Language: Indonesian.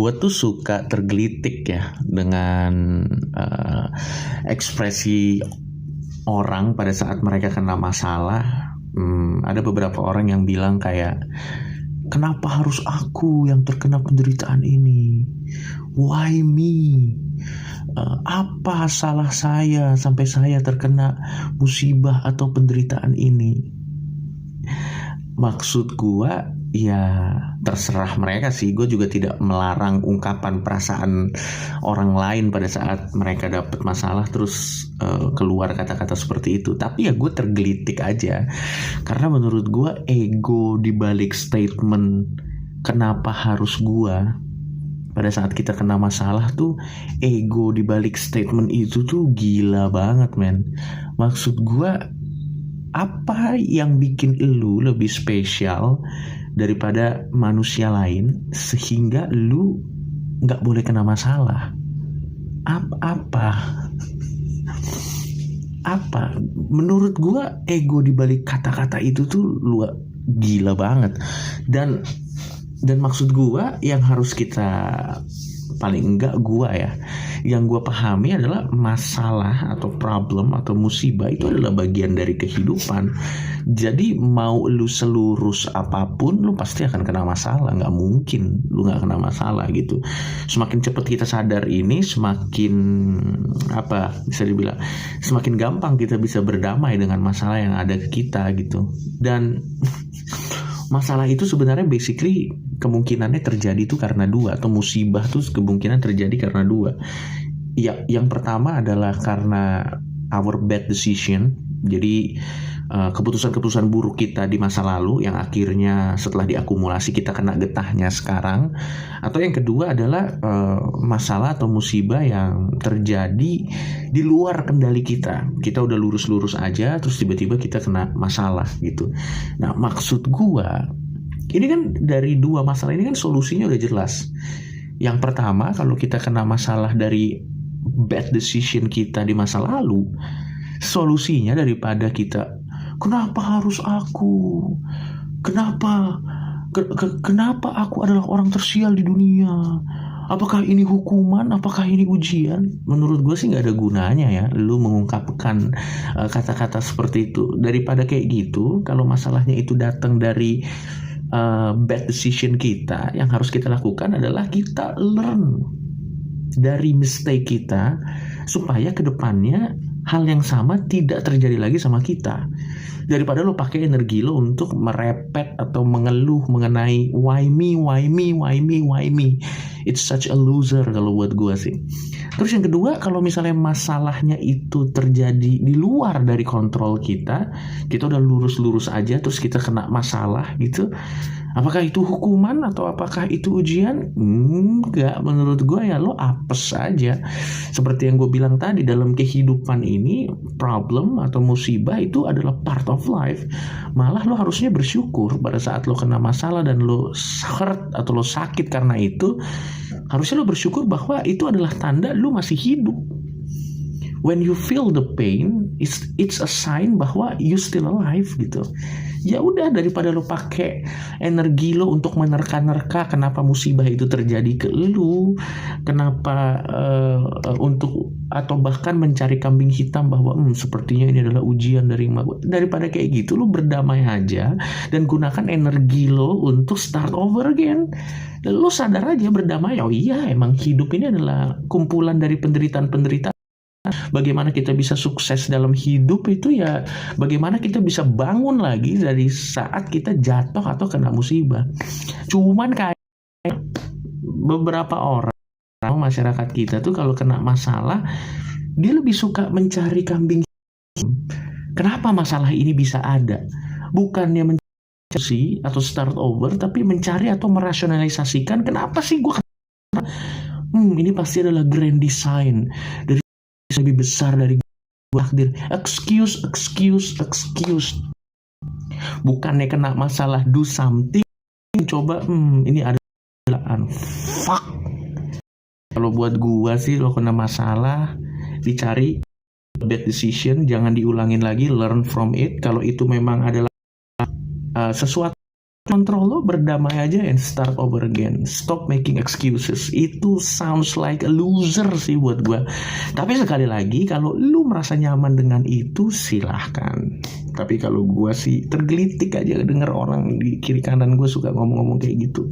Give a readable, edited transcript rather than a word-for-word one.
gue tuh suka tergelitik ya dengan ekspresi orang pada saat mereka kena masalah. Ada beberapa orang yang bilang kayak, kenapa harus aku yang terkena penderitaan ini? Why me? Apa salah saya sampai saya terkena musibah atau penderitaan ini? Maksud gue ya terserah mereka sih. Gue juga tidak melarang ungkapan perasaan orang lain pada saat mereka dapat masalah terus keluar kata-kata seperti itu. Tapi ya gue tergelitik aja, karena menurut gue ego dibalik statement kenapa harus gue pada saat kita kena masalah tuh, ego dibalik statement itu tuh gila banget men. Maksud gue, apa yang bikin lu lebih spesial daripada manusia lain sehingga lu gak boleh kena masalah? Apa? Menurut gua ego dibalik kata-kata itu tuh gila banget. Dan maksud gua yang harus kita, paling enggak gua ya, yang gua pahami adalah masalah atau problem atau musibah itu adalah bagian dari kehidupan. Jadi mau lu selurus apapun, lu pasti akan kena masalah. Nggak mungkin lu nggak kena masalah gitu. Semakin cepat kita sadar ini, semakin bisa dibilang, semakin gampang kita bisa berdamai dengan masalah yang ada ke kita gitu. Dan masalah itu sebenarnya basically kemungkinannya terjadi itu karena dua, atau musibah tuh kemungkinan terjadi karena dua. Ya, yang pertama adalah karena our bad decision. Jadi keputusan-keputusan buruk kita di masa lalu yang akhirnya setelah diakumulasi kita kena getahnya sekarang. Atau yang kedua adalah masalah atau musibah yang terjadi di luar kendali kita. Kita udah lurus-lurus aja terus tiba-tiba kita kena masalah gitu. Nah, maksud gua ini kan dari dua masalah ini kan solusinya udah jelas. Yang pertama, kalau kita kena masalah dari bad decision kita di masa lalu, solusinya daripada kita, kenapa harus aku? Kenapa aku adalah orang tersial di dunia? Apakah ini hukuman? Apakah ini ujian? Menurut gue sih gak ada gunanya ya lu mengungkapkan kata-kata seperti itu. Daripada kayak gitu, kalau masalahnya itu datang dari bad decision kita, yang harus kita lakukan adalah kita learn dari mistake kita supaya kedepannya hal yang sama tidak terjadi lagi sama kita. Daripada lo pakai energi lo untuk merepet atau mengeluh mengenai why me. It's such a loser kalau buat gue sih. Terus yang kedua, kalau misalnya masalahnya itu terjadi di luar dari kontrol kita udah lurus-lurus aja terus kita kena masalah gitu, apakah itu hukuman atau apakah itu ujian? Enggak, menurut gue ya lo apes aja. Seperti yang gue bilang tadi, dalam kehidupan ini problem atau musibah itu adalah part of life. Malah lo harusnya bersyukur pada saat lo kena masalah dan lo hurt atau lo sakit karena itu. Harusnya lo bersyukur bahwa itu adalah tanda lo masih hidup. When you feel the pain, it's a sign bahwa you still alive gitu. Ya udah, daripada lo pakai energi lo untuk menerka-nerka kenapa musibah itu terjadi ke lo, kenapa untuk, atau bahkan mencari kambing hitam bahwa sepertinya ini adalah ujian dari emak gue. Daripada kayak gitu, lo berdamai aja dan gunakan energi lo untuk start over again. Dan lo sadar aja, berdamai, oh iya emang hidup ini adalah kumpulan dari penderitaan-penderitaan. Bagaimana kita bisa sukses dalam hidup itu ya bagaimana kita bisa bangun lagi dari saat kita jatuh atau kena musibah. Cuman kayak beberapa orang masyarakat kita tuh kalau kena masalah dia lebih suka mencari kambing hitam. Kenapa masalah ini bisa ada? Bukannya mencari atau start over, tapi mencari atau merasionalisasikan kenapa sih gue kena. Ini pasti adalah grand design dari lebih besar dari takdir. Excuse. Bukannya kena masalah do something, coba ini ada fuck. Kalau buat gua sih, lo kena masalah dicari bad decision, jangan diulangin lagi, learn from it. Kalau itu memang adalah sesuatu Kontrol lo, berdamai aja and start over again. Stop making excuses. Itu sounds like a loser sih buat gue. Tapi sekali lagi, kalau lu merasa nyaman dengan itu, silahkan. Tapi kalau gue sih tergelitik aja denger orang di kiri kanan gue suka ngomong-ngomong kayak gitu.